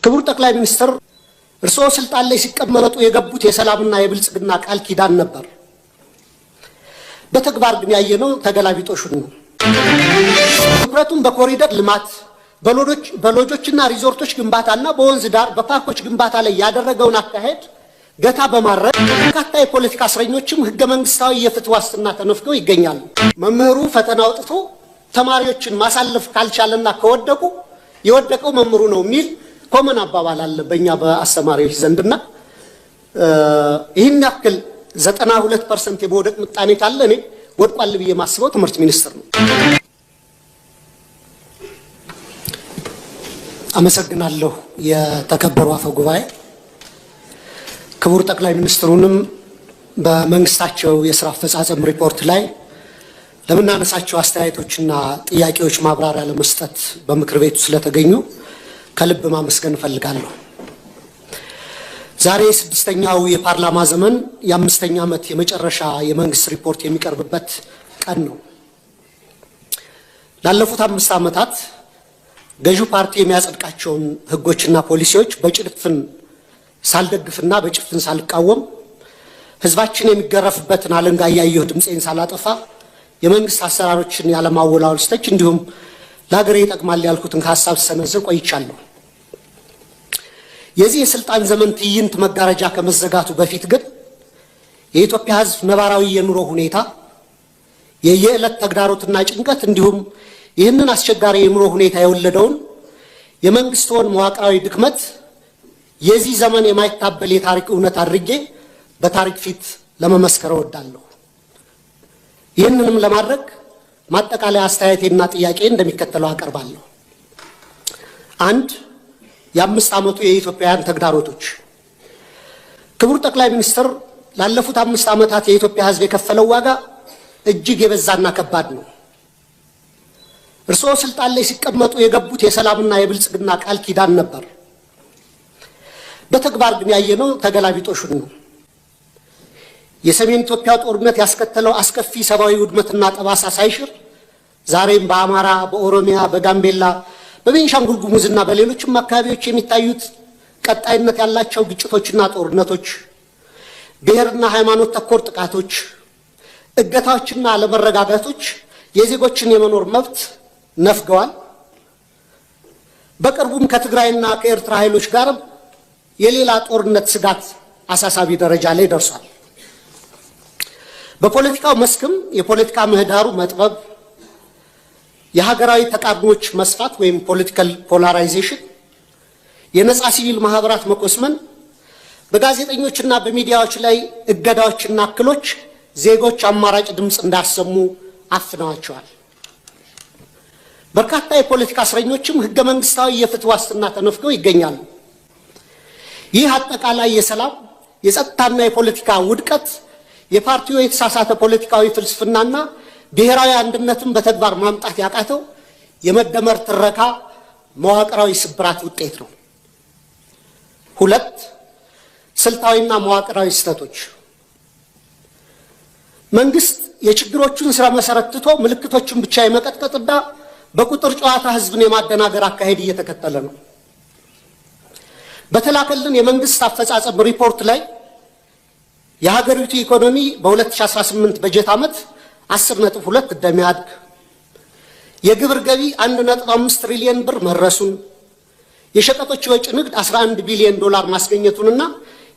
ክቡር ጠቅላይ ሚኒስትር እርስዎ ስልጣን ላይ ሲቀመጡ የገቡት የሰላምና የብልጽግና ቃል ኪዳን ነበር። በተግባር ግን ያየነው ተገላቢጦሹን ነው። ትኩረቱን በኮሪደር ልማት፣ በሎጆችና ሪዞርቶች ግንባታና በወንዝ ዳር በፓርኮች ግንባታ ላይ ያደረገውን አካሄድ ገታ በማድረግ በርካታ የፖለቲካ እስረኞችም ህገ መንግስታዊ የፍትህ ዋስትና ተነፍገው ይገኛሉ። መምህሩ ፈተና አውጥቶ ተማሪዎችን ማሳለፍ ካልቻለና ከወደቁ የወደቀው መምህሩ ነው የሚል ኮመን አባባል አለ በእኛ በአስተማሪዎች ዘንድና ይህን ያክል 92% የመውደቅ ምጣኔ ካለ እኔ ወድቋል ብዬ ማስበው ትምህርት ሚኒስትር ነው። አመሰግናለሁ። የተከበሩ አፈ ጉባኤ፣ ክቡር ጠቅላይ ሚኒስትሩንም በመንግስታቸው የስራ አፈጻጸም ሪፖርት ላይ ለምናነሳቸው አስተያየቶችና ጥያቄዎች ማብራሪያ ለመስጠት በምክር ቤቱ ስለተገኙ ከልብ ማመስገን እፈልጋለሁ። ዛሬ ስድስተኛው የፓርላማ ዘመን የ5ኛ ዓመት የመጨረሻ የመንግስት ሪፖርት የሚቀርብበት ቀን ነው። ላለፉት 5 ዓመታት ገዢው ፓርቲ የሚያጸድቃቸውን ህጎችና ፖሊሲዎች በጭፍን ሳልደግፍና በጭፍን ሳልቃወም ህዝባችን የሚገረፍበትን አለንጋ እያየሁ ድምፄን ሳላጠፋ የመንግስት አሰራሮችን ያለማወላወል ስተች እንዲሁም ለሀገሬ ይጠቅማል ያልኩትን ሀሳብ ሰነዝር ቆይቻለሁ። የዚህ የስልጣን ዘመን ትዕይንት መጋረጃ ከመዘጋቱ በፊት ግን የኢትዮጵያ ህዝብ ነባራዊ የኑሮ ሁኔታ፣ የየዕለት ተግዳሮትና ጭንቀት እንዲሁም ይህንን አስቸጋሪ የኑሮ ሁኔታ የወለደውን የመንግስትን መዋቅራዊ ድክመት የዚህ ዘመን የማይታበል የታሪክ እውነት አድርጌ በታሪክ ፊት ለመመስከር እወዳለሁ። ይህንንም ለማድረግ ማጠቃለያ አስተያየቴና ጥያቄ እንደሚከተለው አቀርባለሁ። 1. የ5 ዓመቱ የኢትዮጵያውያን ተግዳሮቶች። ክቡር ጠቅላይ ሚኒስትር፣ ላለፉት 5 ዓመታት የኢትዮጵያ ህዝብ የከፈለው ዋጋ እጅግ የበዛና ከባድ ነው። እርስዎ ስልጣን ላይ ሲቀመጡ የገቡት የሰላምና የብልጽግና ቃል ኪዳን ነበር። በተግባር ግን ያየነው ተገላቢጦሹን ነው። የሰሜን ኢትዮጵያ ጦርነት ያስከተለው አስከፊ ሰብአዊ ውድመትና ጠባሳ ሳይሽር ዛሬም በአማራ፣ በኦሮሚያ፣ በጋምቤላ፣ በቤንሻንጉል ጉሙዝና በሌሎችም አካባቢዎች የሚታዩት ቀጣይነት ያላቸው ግጭቶችና ጦርነቶች፣ ብሔርና ሃይማኖት ተኮር ጥቃቶች፣ እገታዎችና አለመረጋጋቶች የዜጎችን የመኖር መብት ነፍገዋል። በቅርቡም ከትግራይና ከኤርትራ ኃይሎች ጋር የሌላ ጦርነት ስጋት አሳሳቢ ደረጃ ላይ ደርሷል። በፖለቲካው መስክም የፖለቲካ ምህዳሩ መጥበብ፣ የሀገራዊ ተቃርኖች መስፋት ወይም ፖለቲካል ፖላራይዜሽን፣ የነጻ ሲቪል ማህበራት መቆስመን፣ በጋዜጠኞችና በሚዲያዎች ላይ እገዳዎችና እክሎች ዜጎች አማራጭ ድምፅ እንዳሰሙ አፍነዋቸዋል። በርካታ የፖለቲካ እስረኞችም ህገ መንግስታዊ የፍትህ ዋስትና ተነፍገው ይገኛሉ። ይህ አጠቃላይ የሰላም የጸጥታና የፖለቲካ ውድቀት የፓርቲው የተሳሳተ ፖለቲካዊ ፍልስፍናና ብሔራዊ አንድነትን በተግባር ማምጣት ያቃተው የመደመር ትረካ መዋቅራዊ ስብራት ውጤት ነው። 2. ስልታዊና መዋቅራዊ ስህተቶች። መንግስት የችግሮቹን ስራ መሰረት ትቶ ምልክቶችን ብቻ የመቀጥቀጥና በቁጥር ጨዋታ ህዝብን የማደናገር አካሄድ እየተከተለ ነው። በተላከልን የመንግስት አፈጻጸም ሪፖርት ላይ የሀገሪቱ ኢኮኖሚ በ2018 በጀት ዓመት 10.2 እንደሚያድግ፣ የግብር ገቢ 1.5 ትሪሊየን ብር መድረሱን፣ የሸቀጦች ወጪ ንግድ 11 ቢሊዮን ዶላር ማስገኘቱንና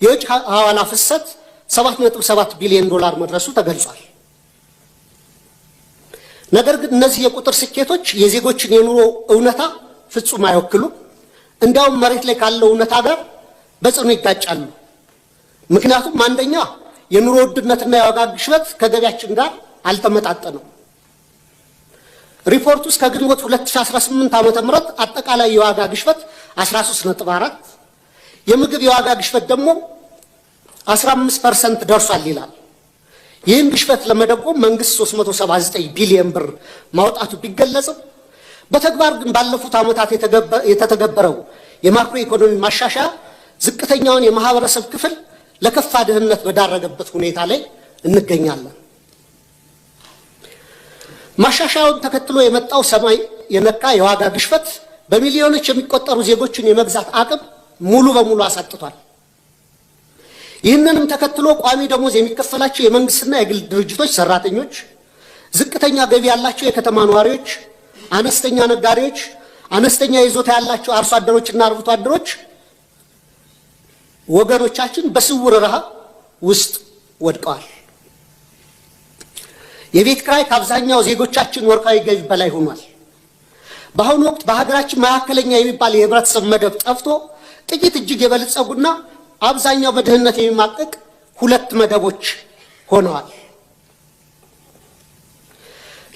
የውጭ ሐዋላ ፍሰት 7.7 ቢሊዮን ዶላር መድረሱ ተገልጿል። ነገር ግን እነዚህ የቁጥር ስኬቶች የዜጎችን የኑሮ እውነታ ፍጹም አይወክሉም። እንዲያውም መሬት ላይ ካለው እውነታ ጋር በጽኑ ይጋጫሉ። ምክንያቱም አንደኛ የኑሮ ውድነትና የዋጋ ግሽበት ከገቢያችን ጋር አልተመጣጠነም። ሪፖርቱ እስከ ግንቦት 2018 ዓ.ም አጠቃላይ የዋጋ ግሽበት 13.4፣ የምግብ የዋጋ ግሽበት ደግሞ 15% ደርሷል ይላል። ይህን ግሽበት ለመደጎም መንግስት 379 ቢሊዮን ብር ማውጣቱ ቢገለጽም በተግባር ግን ባለፉት ዓመታት የተተገበረው የማክሮ ኢኮኖሚ ማሻሻያ ዝቅተኛውን የማህበረሰብ ክፍል ለከፋ ድህነት በዳረገበት ሁኔታ ላይ እንገኛለን። ማሻሻያውን ተከትሎ የመጣው ሰማይ የነካ የዋጋ ግሽበት በሚሊዮኖች የሚቆጠሩ ዜጎችን የመግዛት አቅም ሙሉ በሙሉ አሳጥቷል። ይህንንም ተከትሎ ቋሚ ደሞዝ የሚከፈላቸው የመንግስትና የግል ድርጅቶች ሰራተኞች፣ ዝቅተኛ ገቢ ያላቸው የከተማ ነዋሪዎች፣ አነስተኛ ነጋዴዎች፣ አነስተኛ ይዞታ ያላቸው አርሶ አደሮችና አርብቶ አደሮች ወገኖቻችን በስውር ረሃብ ውስጥ ወድቀዋል። የቤት ኪራይ ከአብዛኛው ዜጎቻችን ወርሃዊ ገቢ በላይ ሆኗል። በአሁኑ ወቅት በሀገራችን መካከለኛ የሚባል የህብረተሰብ መደብ ጠፍቶ ጥቂት እጅግ የበለጸጉና አብዛኛው በድህነት የሚማቀቅ ሁለት መደቦች ሆነዋል።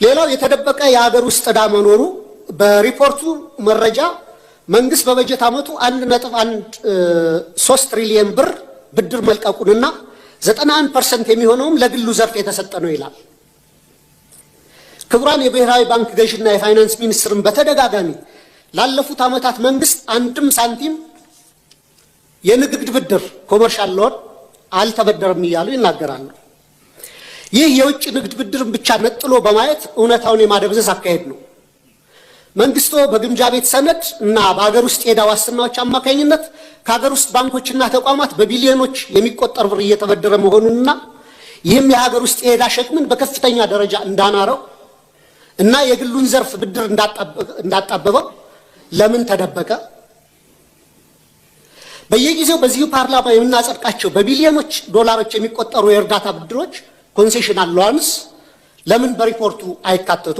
ሌላው የተደበቀ የሀገር ውስጥ ዕዳ መኖሩ በሪፖርቱ መረጃ መንግስት በበጀት ዓመቱ 1.13 ትሪሊየን ብር ብድር መልቀቁንና 91% የሚሆነውም ለግሉ ዘርፍ የተሰጠ ነው ይላል። ክቡራን የብሔራዊ ባንክ ገዥና የፋይናንስ ሚኒስትርን በተደጋጋሚ ላለፉት ዓመታት መንግስት አንድም ሳንቲም የንግድ ብድር ኮመርሻል ሎን አልተበደረም እያሉ ይናገራሉ። ይህ የውጭ ንግድ ብድርን ብቻ ነጥሎ በማየት እውነታውን የማደብዘዝ አካሄድ ነው። መንግስቱ በግምጃ ቤት ሰነድ እና በሀገር ውስጥ የዕዳ ዋስትናዎች አማካኝነት ከሀገር ውስጥ ባንኮችና ተቋማት በቢሊዮኖች የሚቆጠር ብር እየተበደረ መሆኑንና ይህም የሀገር ውስጥ የዕዳ ሸክምን በከፍተኛ ደረጃ እንዳናረው እና የግሉን ዘርፍ ብድር እንዳጣበበው ለምን ተደበቀ? በየጊዜው በዚሁ ፓርላማ የምናጸድቃቸው በቢሊዮኖች ዶላሮች የሚቆጠሩ የእርዳታ ብድሮች ኮንሴሽናል ሎንስ ለምን በሪፖርቱ አይካተቱ?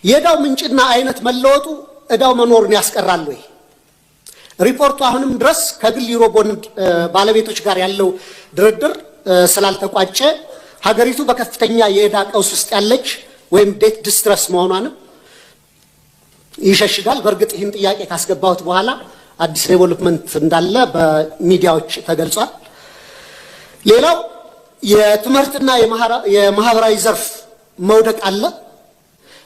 የዕዳው ምንጭና አይነት መለወጡ ዕዳው መኖሩን ያስቀራል ወይ? ሪፖርቱ አሁንም ድረስ ከግል ዩሮ ቦንድ ባለቤቶች ጋር ያለው ድርድር ስላልተቋጨ ሀገሪቱ በከፍተኛ የዕዳ ቀውስ ውስጥ ያለች ወይም ዴት ዲስትረስ መሆኗንም ይሸሽጋል። በእርግጥ ይህን ጥያቄ ካስገባሁት በኋላ አዲስ ዴቨሎፕመንት እንዳለ በሚዲያዎች ተገልጿል። ሌላው የትምህርትና የማህበራዊ ዘርፍ መውደቅ አለ።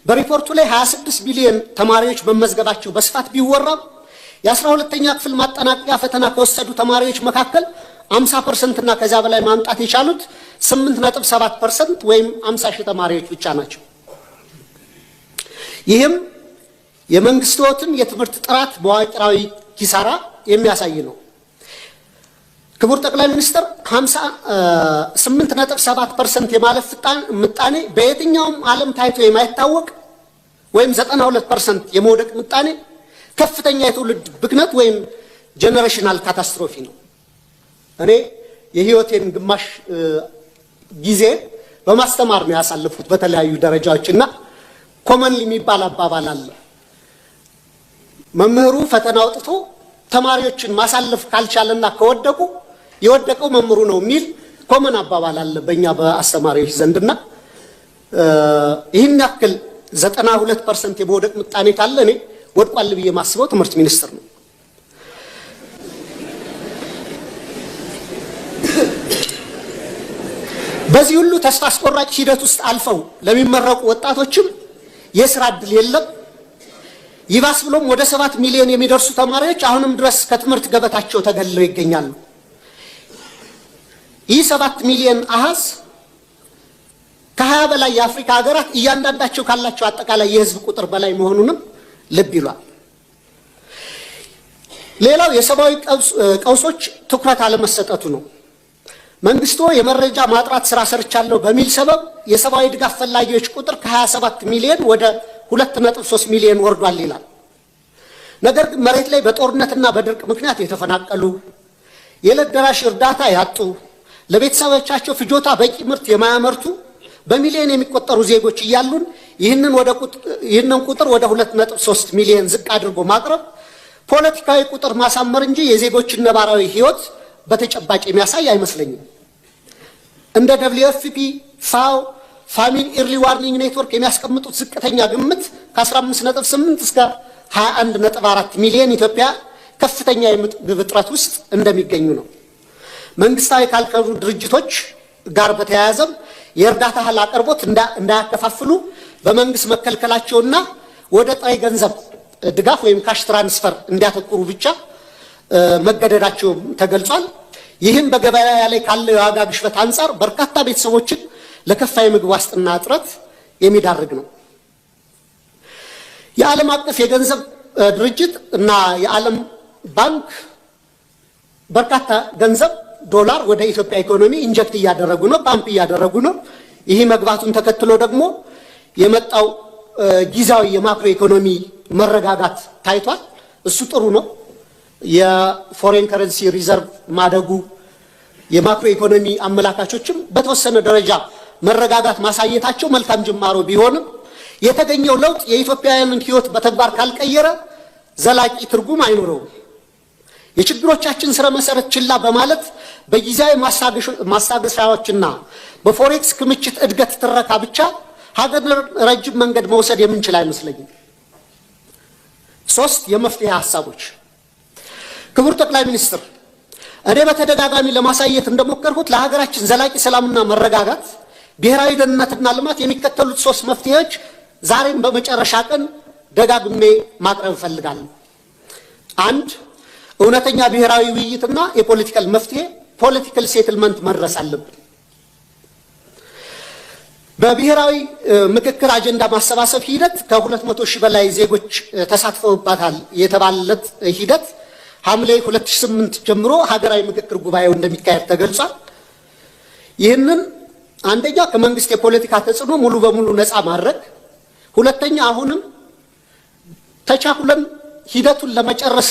በሪፖርቱ ላይ 26 ቢሊዮን ተማሪዎች መመዝገባቸው በስፋት ቢወራም የ12ኛ ክፍል ማጠናቀቂያ ፈተና ከወሰዱ ተማሪዎች መካከል 50% እና ከዚያ በላይ ማምጣት የቻሉት 8.7% ወይም 50 ሺህ ተማሪዎች ብቻ ናቸው። ይህም የመንግስትን የትምህርት ጥራት በዋቅራዊ ኪሳራ የሚያሳይ ነው። ክቡር ጠቅላይ ሚኒስትር 58.7% የማለፍ ምጣኔ በየትኛውም ዓለም ታይቶ የማይታወቅ ወይም 92% የመውደቅ ምጣኔ ከፍተኛ የትውልድ ብክነት ወይም ጄኔሬሽናል ካታስትሮፊ ነው። እኔ የህይወቴን ግማሽ ጊዜ በማስተማር ነው ያሳለፉት በተለያዩ ደረጃዎችና ኮመን የሚባል አባባል አለ። መምህሩ ፈተና አውጥቶ ተማሪዎችን ማሳለፍ ካልቻለና ከወደቁ የወደቀው መምህሩ ነው የሚል ኮመን አባባል አለ በእኛ በአስተማሪዎች ዘንድና ይህን ያክል 92% የመውደቅ ምጣኔ ካለ እኔ ወድቋል ብዬ ማስበው ትምህርት ሚኒስቴር ነው። በዚህ ሁሉ ተስፋ አስቆራጭ ሂደት ውስጥ አልፈው ለሚመረቁ ወጣቶችም የስራ ዕድል የለም። ይባስ ብሎም ወደ 7 ሚሊዮን የሚደርሱ ተማሪዎች አሁንም ድረስ ከትምህርት ገበታቸው ተገልለው ይገኛሉ። ይህ 7 ሚሊዮን አሃዝ ከ20 በላይ የአፍሪካ ሀገራት እያንዳንዳቸው ካላቸው አጠቃላይ የህዝብ ቁጥር በላይ መሆኑንም ልብ ይሏል። ሌላው የሰብአዊ ቀውሶች ትኩረት አለመሰጠቱ ነው። መንግስቱ የመረጃ ማጥራት ስራ ሰርቻለሁ በሚል ሰበብ የሰብአዊ ድጋፍ ፈላጊዎች ቁጥር ከ27 ሚሊዮን ወደ 2.3 ሚሊዮን ወርዷል ይላል። ነገር ግን መሬት ላይ በጦርነትና በድርቅ ምክንያት የተፈናቀሉ፣ የዕለት ደራሽ እርዳታ ያጡ፣ ለቤተሰቦቻቸው ፍጆታ በቂ ምርት የማያመርቱ በሚሊዮን የሚቆጠሩ ዜጎች እያሉን ይህንን ቁጥር ወደ 2.3 ሚሊዮን ዝቅ አድርጎ ማቅረብ ፖለቲካዊ ቁጥር ማሳመር እንጂ የዜጎችን ነባራዊ ህይወት በተጨባጭ የሚያሳይ አይመስለኝም። እንደ WFP፣ ፋኦ፣ ፋሚሊ ኢርሊ ዋርኒንግ ኔትወርክ የሚያስቀምጡት ዝቅተኛ ግምት ከ15.8 እስከ 21.4 ሚሊዮን ኢትዮጵያ ከፍተኛ የምግብ እጥረት ውስጥ እንደሚገኙ ነው። መንግስታዊ ካልከሉ ድርጅቶች ጋር በተያያዘም የእርዳታ እህል አቅርቦት እንዳያከፋፍሉ በመንግስት መከልከላቸውና ወደ ጥሬ ገንዘብ ድጋፍ ወይም ካሽ ትራንስፈር እንዲያተኩሩ ብቻ መገደዳቸው ተገልጿል። ይህም በገበያ ላይ ካለው የዋጋ ግሽበት አንጻር በርካታ ቤተሰቦችን ለከፋ የምግብ ዋስትና እጥረት የሚዳርግ ነው። የዓለም አቀፍ የገንዘብ ድርጅት እና የዓለም ባንክ በርካታ ገንዘብ ዶላር ወደ ኢትዮጵያ ኢኮኖሚ ኢንጀክት እያደረጉ ነው፣ ፓምፕ እያደረጉ ነው። ይህ መግባቱን ተከትሎ ደግሞ የመጣው ጊዜያዊ የማክሮ ኢኮኖሚ መረጋጋት ታይቷል። እሱ ጥሩ ነው። የፎሬን ከረንሲ ሪዘርቭ ማደጉ የማክሮ ኢኮኖሚ አመላካቾችም በተወሰነ ደረጃ መረጋጋት ማሳየታቸው መልካም ጅማሮ ቢሆንም የተገኘው ለውጥ የኢትዮጵያውያንን ሕይወት በተግባር ካልቀየረ ዘላቂ ትርጉም አይኖረውም። የችግሮቻችን ስረ መሰረት ችላ በማለት በጊዜያዊ ማስታገሻዎችና በፎሬክስ ክምችት እድገት ትረካ ብቻ ሀገር ረጅም መንገድ መውሰድ የምንችል አይመስለኝም። 3 የመፍትሄ ሐሳቦች። ክቡር ጠቅላይ ሚኒስትር፣ እኔ በተደጋጋሚ ለማሳየት እንደሞከርኩት ለሀገራችን ዘላቂ ሰላምና መረጋጋት፣ ብሔራዊ ደህንነትና ልማት የሚከተሉት 3 መፍትሄዎች ዛሬም በመጨረሻ ቀን ደጋግሜ ማቅረብ እፈልጋለሁ። 1 እውነተኛ ብሔራዊ ውይይትና የፖለቲካል መፍትሄ ፖለቲካል ሴትልመንት መድረስ አለብን። በብሔራዊ ምክክር አጀንዳ ማሰባሰብ ሂደት ከ200 ሺህ በላይ ዜጎች ተሳትፈውባታል የተባለለት ሂደት ሐምሌ 2008 ጀምሮ ሀገራዊ ምክክር ጉባኤው እንደሚካሄድ ተገልጿል። ይህንን አንደኛ ከመንግስት የፖለቲካ ተጽዕኖ ሙሉ በሙሉ ነፃ ማድረግ፣ ሁለተኛ አሁንም ተቻኩለን ሂደቱን ለመጨረስ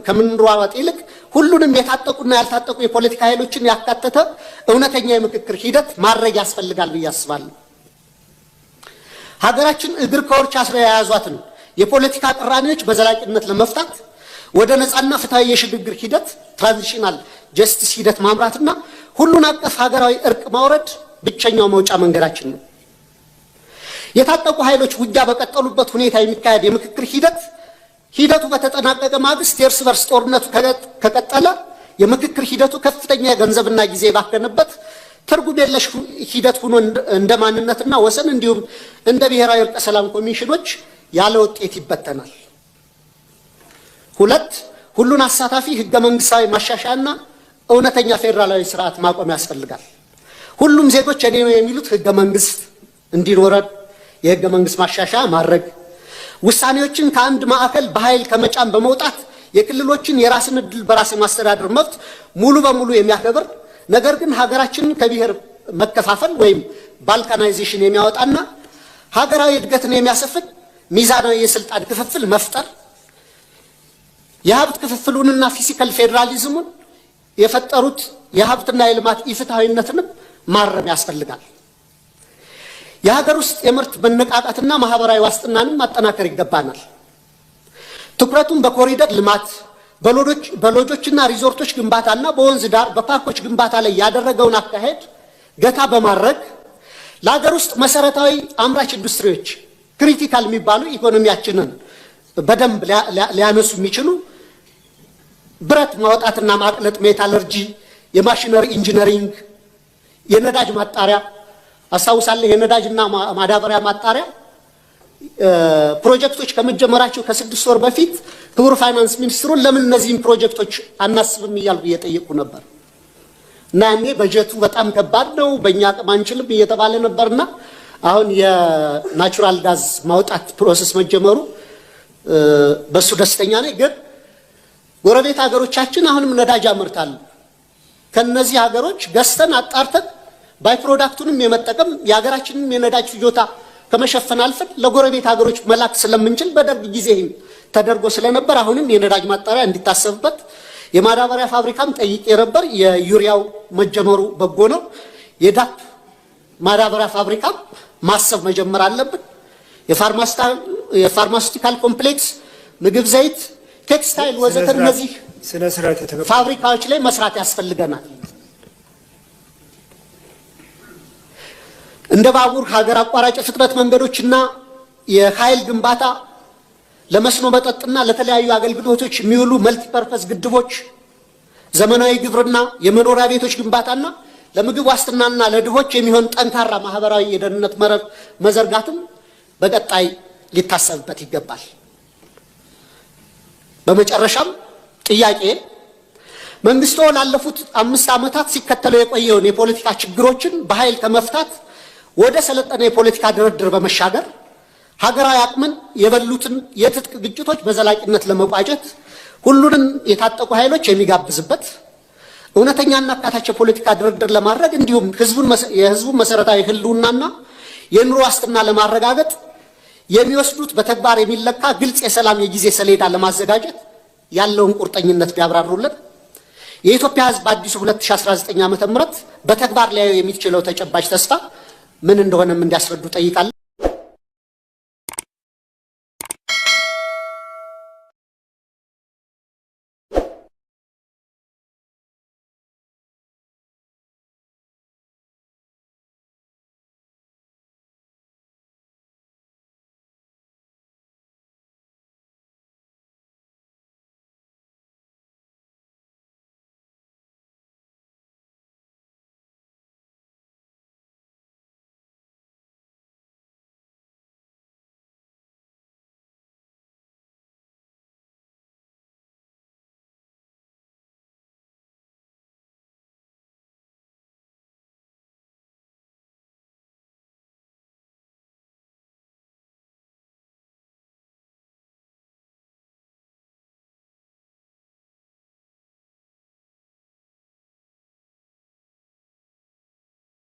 ከምንሯሯጥ ይልቅ ሁሉንም የታጠቁና ያልታጠቁ የፖለቲካ ኃይሎችን ያካተተ እውነተኛ የምክክር ሂደት ማድረግ ያስፈልጋል ብዬ አስባለሁ። ሀገራችን እግር ከወርች አስረው የያዟትን የፖለቲካ ቅራኔዎች በዘላቂነት ለመፍታት ወደ ነፃና ፍትሃዊ የሽግግር ሂደት ትራንዚሽናል ጀስቲስ ሂደት ማምራትና ሁሉን አቀፍ ሀገራዊ እርቅ ማውረድ ብቸኛው መውጫ መንገዳችን ነው። የታጠቁ ኃይሎች ውጊያ በቀጠሉበት ሁኔታ የሚካሄድ የምክክር ሂደቱ በተጠናቀቀ ማግስት የእርስ በርስ ጦርነቱ ከቀጠለ የምክክር ሂደቱ ከፍተኛ የገንዘብና ጊዜ ባከነበት ትርጉም የለሽ ሂደት ሆኖ እንደ ማንነትና ወሰን እንዲሁም እንደ ብሔራዊ እርቀ ሰላም ኮሚሽኖች ያለ ውጤት ይበተናል። 2 ሁሉን አሳታፊ ህገ መንግስታዊ ማሻሻያና እውነተኛ ፌዴራላዊ ስርዓት ማቆም ያስፈልጋል። ሁሉም ዜጎች እኔ ነው የሚሉት ህገ መንግስት እንዲኖረን የህገ መንግስት ማሻሻያ ማድረግ፣ ውሳኔዎችን ከአንድ ማዕከል በኃይል ከመጫን በመውጣት የክልሎችን የራስን ዕድል በራስ የማስተዳደር መብት ሙሉ በሙሉ የሚያከብር ነገር ግን ሀገራችንን ከብሔር መከፋፈል ወይም ባልካናይዜሽን የሚያወጣና ሀገራዊ እድገትን የሚያሰፍን ሚዛናዊ የስልጣን ክፍፍል መፍጠር፣ የሀብት ክፍፍሉንና ፊዚካል ፌዴራሊዝሙን የፈጠሩት የሀብትና የልማት ኢፍትሐዊነትንም ማረም ያስፈልጋል። የሀገር ውስጥ የምርት መነቃቃትና ማህበራዊ ዋስትናንም ማጠናከር ይገባናል። ትኩረቱን በኮሪደር ልማት፣ በሎጆችና ሪዞርቶች ግንባታና በወንዝ ዳር በፓርኮች ግንባታ ላይ ያደረገውን አካሄድ ገታ በማድረግ ለሀገር ውስጥ መሰረታዊ አምራች ኢንዱስትሪዎች ክሪቲካል የሚባሉ ኢኮኖሚያችንን በደንብ ሊያነሱ የሚችሉ ብረት ማውጣትና ማቅለጥ፣ ሜታለርጂ፣ የማሽነሪ ኢንጂነሪንግ፣ የነዳጅ ማጣሪያ አሳውሳለሁ። የነዳጅና ማዳበሪያ ማጣሪያ ፕሮጀክቶች ከመጀመራቸው ከ6 ወር በፊት ክቡር ፋይናንስ ሚኒስትሩን ለምን እነዚህን ፕሮጀክቶች አናስብም እያልኩ እየጠየቁ ነበር እና ያኔ በጀቱ በጣም ከባድ ነው በእኛ አቅም አንችልም እየተባለ ነበርና አሁን የናቹራል ጋዝ ማውጣት ፕሮሰስ መጀመሩ በሱ ደስተኛ ነኝ። ግን ጎረቤት ሀገሮቻችን አሁንም ነዳጅ ያመርታሉ። ከነዚህ ሀገሮች ገዝተን አጣርተን ባይ ፕሮዳክቱንም የመጠቀም የሀገራችንን የነዳጅ ፍጆታ ከመሸፈን አልፈን ለጎረቤት ሀገሮች መላክ ስለምንችል በደርግ ጊዜ ተደርጎ ስለነበር አሁንም የነዳጅ ማጣሪያ እንዲታሰብበት፣ የማዳበሪያ ፋብሪካም ጠይቄ ነበር። የዩሪያው መጀመሩ በጎ ነው። የዳፕ ማዳበሪያ ፋብሪካ ማሰብ መጀመር አለብን። የፋርማሲውቲካል ኮምፕሌክስ፣ ምግብ ዘይት፣ ቴክስታይል ወዘተ እነዚህ ፋብሪካዎች ላይ መስራት ያስፈልገናል። እንደ ባቡር፣ ሀገር አቋራጭ ፍጥነት መንገዶችና የኃይል ግንባታ፣ ለመስኖ መጠጥና ለተለያዩ አገልግሎቶች የሚውሉ መልቲፐርፐስ ግድቦች፣ ዘመናዊ ግብርና፣ የመኖሪያ ቤቶች ግንባታና ለምግብ ዋስትናና ለድሆች የሚሆን ጠንካራ ማህበራዊ የደህንነት መረብ መዘርጋትም በቀጣይ ሊታሰብበት ይገባል። በመጨረሻም ጥያቄ መንግስቱ ላለፉት 5 ዓመታት ሲከተለው የቆየውን የፖለቲካ ችግሮችን በኃይል ከመፍታት ወደ ሰለጠነ የፖለቲካ ድርድር በመሻገር ሀገራዊ አቅምን የበሉትን የትጥቅ ግጭቶች በዘላቂነት ለመቋጨት ሁሉንም የታጠቁ ኃይሎች የሚጋብዝበት እውነተኛና አካታች ፖለቲካ ድርድር ለማድረግ እንዲሁም የህዝቡን መሰረታዊ ህልውናና የኑሮ ዋስትና ለማረጋገጥ የሚወስዱት በተግባር የሚለካ ግልጽ የሰላም የጊዜ ሰሌዳ ለማዘጋጀት ያለውን ቁርጠኝነት ቢያብራሩልን የኢትዮጵያ ህዝብ አዲሱ 2019 ዓ.ም በተግባር ላይ የሚችለው ተጨባጭ ተስፋ ምን እንደሆነም እንዲያስረዱ ጠይቃለሁ።